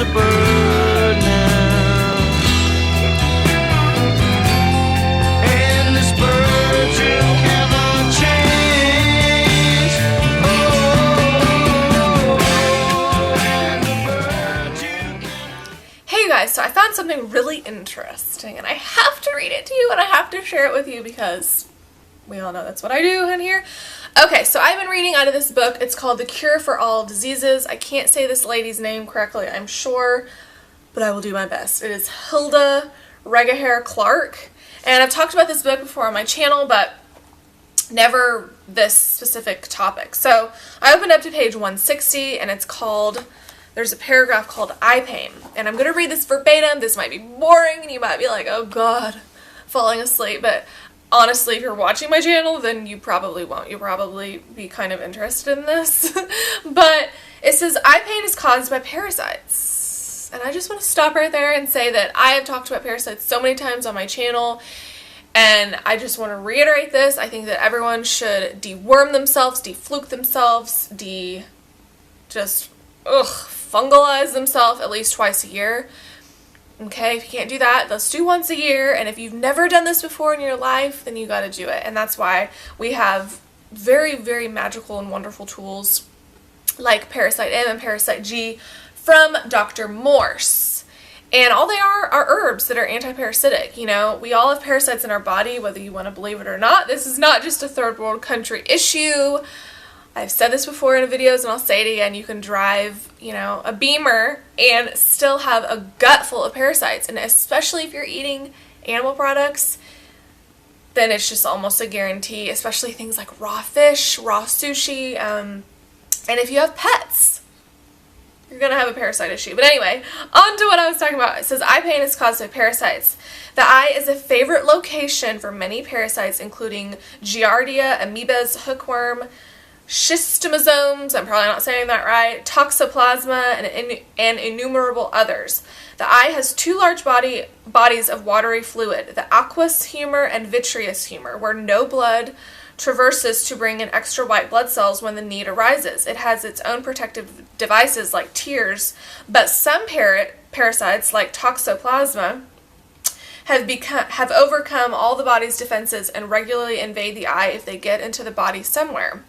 a bird now. And this bird you cannot change. Oh, and the bird you cannot. Hey guys, so I found something really interesting and I have to read it to you and I have to share it with you because we all know that's what I do in here. Okay, so I've been reading out of this book. It's called The Cure for All Diseases. I can't say this lady's name correctly, I'm sure, but I will do my best. It is Hilda Regahair Clark, and I've talked about this book before on my channel, but never this specific topic. So I opened up to page 160, and it's called, there's a paragraph called Eye Pain, and I'm going to read this verbatim. This might be boring, and you might be like, oh god, falling asleep, but honestly, if you're watching my channel, then you probably won't. You'll probably be kind of interested in this. But it says, eye pain is caused by parasites. And I just want to stop right there and say that I have talked about parasites so many times on my channel. And I just want to reiterate this. I think that everyone should deworm themselves, defluke themselves, fungalize themselves at least twice a year. Okay, if you can't do that, let's do once a year, and if you've never done this before in your life, then you gotta do it, and that's why we have very, very magical and wonderful tools like Parasite M and Parasite G from Dr. Morse. And all they are herbs that are anti-parasitic. You know, we all have parasites in our body, whether you want to believe it or not. This is not just a third world country issue. I've said this before in videos and I'll say it again, you can drive, a Beamer and still have a gut full of parasites. And especially if you're eating animal products, then it's just almost a guarantee, especially things like raw fish, raw sushi, and if you have pets, you're going to have a parasite issue. But anyway, on to what I was talking about. It says, eye pain is caused by parasites. The eye is a favorite location for many parasites, including Giardia, amoebas, hookworm, schistosomes, I'm probably not saying that right, toxoplasma, and innumerable others. The eye has two large bodies of watery fluid, the aqueous humor and vitreous humor, where no blood traverses to bring in extra white blood cells when the need arises. It has its own protective devices like tears, but some parasites like toxoplasma have overcome all the body's defenses and regularly invade the eye if they get into the body somewhere.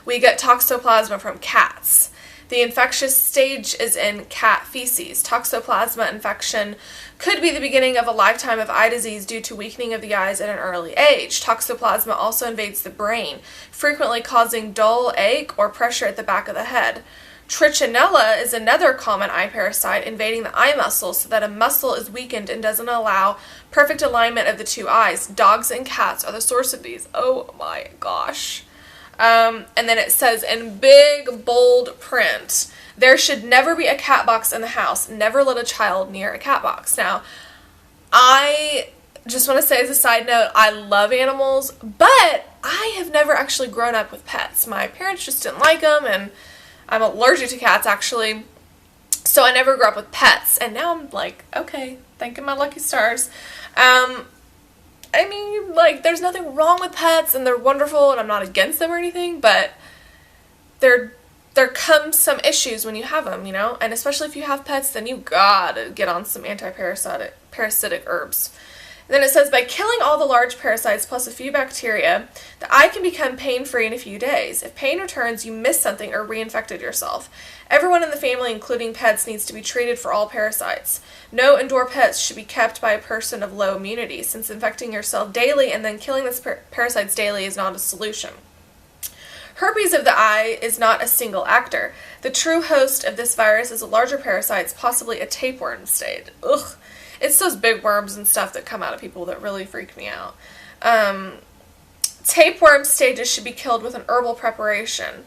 We get toxoplasma from cats. The infectious stage is in cat feces. Toxoplasma infection could be the beginning of a lifetime of eye disease due to weakening of the eyes at an early age. Toxoplasma also invades the brain, frequently causing dull ache or pressure at the back of the head. Trichinella is another common eye parasite, invading the eye muscle so that a muscle is weakened and doesn't allow perfect alignment of the two eyes. Dogs and cats are the source of these. Oh my gosh. And then it says in big, bold print, there should never be a cat box in the house. Never let a child near a cat box. Now, I just want to say as a side note, I love animals, but I have never actually grown up with pets. My parents just didn't like them, and I'm allergic to cats, actually. So I never grew up with pets. And now I'm like, okay, thanking my lucky stars. I mean, there's nothing wrong with pets, and they're wonderful, and I'm not against them or anything, but there comes some issues when you have them, and especially if you have pets, then you gotta get on some parasitic herbs. And then it says, by killing all the large parasites plus a few bacteria, the eye can become pain-free in a few days. If pain returns, you missed something or reinfected yourself. Everyone in the family, including pets, needs to be treated for all parasites. No indoor pets should be kept by a person of low immunity, since infecting yourself daily and then killing the parasites daily is not a solution. Herpes of the eye is not a single actor. The true host of this virus is a larger parasite, possibly a tapeworm stage. Ugh. It's those big worms and stuff that come out of people that really freak me out. Tapeworm stages should be killed with an herbal preparation.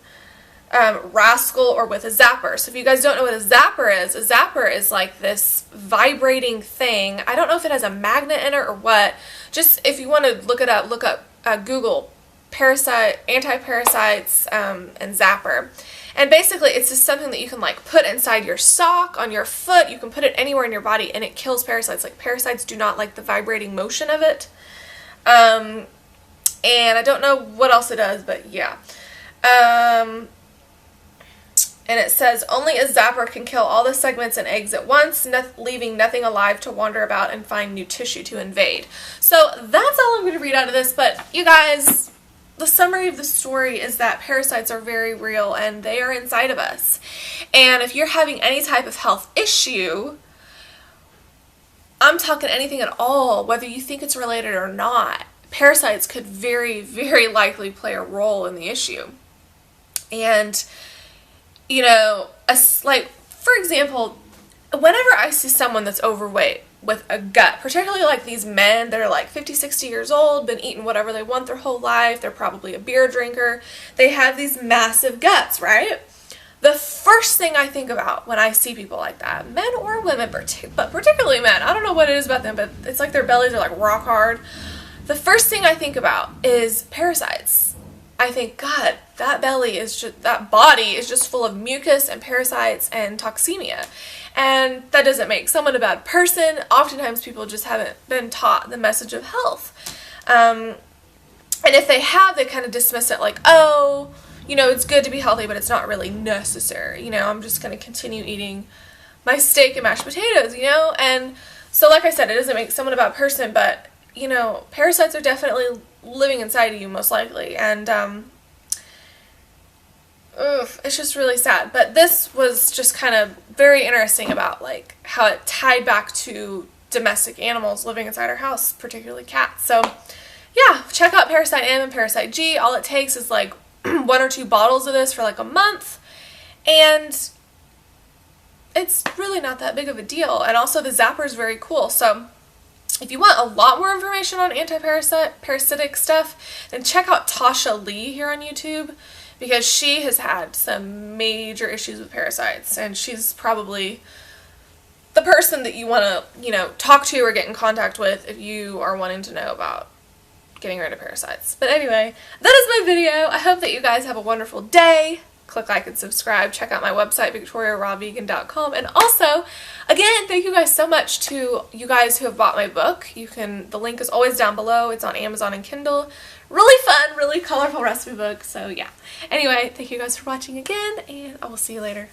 Rascal or with a zapper. So if you guys don't know what a zapper is like this vibrating thing. I don't know if it has a magnet in it or what. Just if you want to look it up, Google anti-parasites and zapper. And basically it's just something that you can put inside your sock, on your foot. You can put it anywhere in your body and it kills parasites. Parasites do not like the vibrating motion of it. And I don't know what else it does, but yeah. And it says, only a zapper can kill all the segments and eggs at once, leaving nothing alive to wander about and find new tissue to invade. So that's all I'm going to read out of this, but you guys, the summary of the story is that parasites are very real and they are inside of us. And if you're having any type of health issue, I'm talking anything at all, whether you think it's related or not, parasites could very, very likely play a role in the issue. And, you know, like, for example, whenever I see someone that's overweight with a gut, particularly like these men that are like 50, 60 years old, been eating whatever they want their whole life, they're probably a beer drinker, they have these massive guts, right? The first thing I think about when I see people like that, men or women, but particularly men, I don't know what it is about them, but it's like their bellies are like rock hard. The first thing I think about is parasites. I think, God, that belly is just, that body is just full of mucus and parasites and toxemia. And that doesn't make someone a bad person. Oftentimes people just haven't been taught the message of health. And if they have, they kind of dismiss it like, oh, you know, it's good to be healthy, but it's not really necessary. You know, I'm just going to continue eating my steak and mashed potatoes, you know? And so, like I said, it doesn't make someone a bad person, but, you know, parasites are definitely living inside of you, most likely. And, it's just really sad. But this was just kind of very interesting about, like, how it tied back to domestic animals living inside our house, particularly cats. So, yeah, check out Parasite M and Parasite G. All it takes is, like, 1 or 2 bottles of this for like a month, and it's really not that big of a deal. And also the zapper is very cool. So if you want a lot more information on parasitic stuff, then check out Tasha Lee here on YouTube, because she has had some major issues with parasites, and she's probably the person that you want to, you know, talk to or get in contact with if you are wanting to know about getting rid of parasites. But anyway, that is my video. I hope that you guys have a wonderful day. Click like and subscribe. Check out my website, victoriarawvegan.com. And also, again, thank you guys so much to you guys who have bought my book. The link is always down below. It's on Amazon and Kindle. Really fun, really colorful recipe book. So yeah. Anyway, thank you guys for watching again, and I will see you later.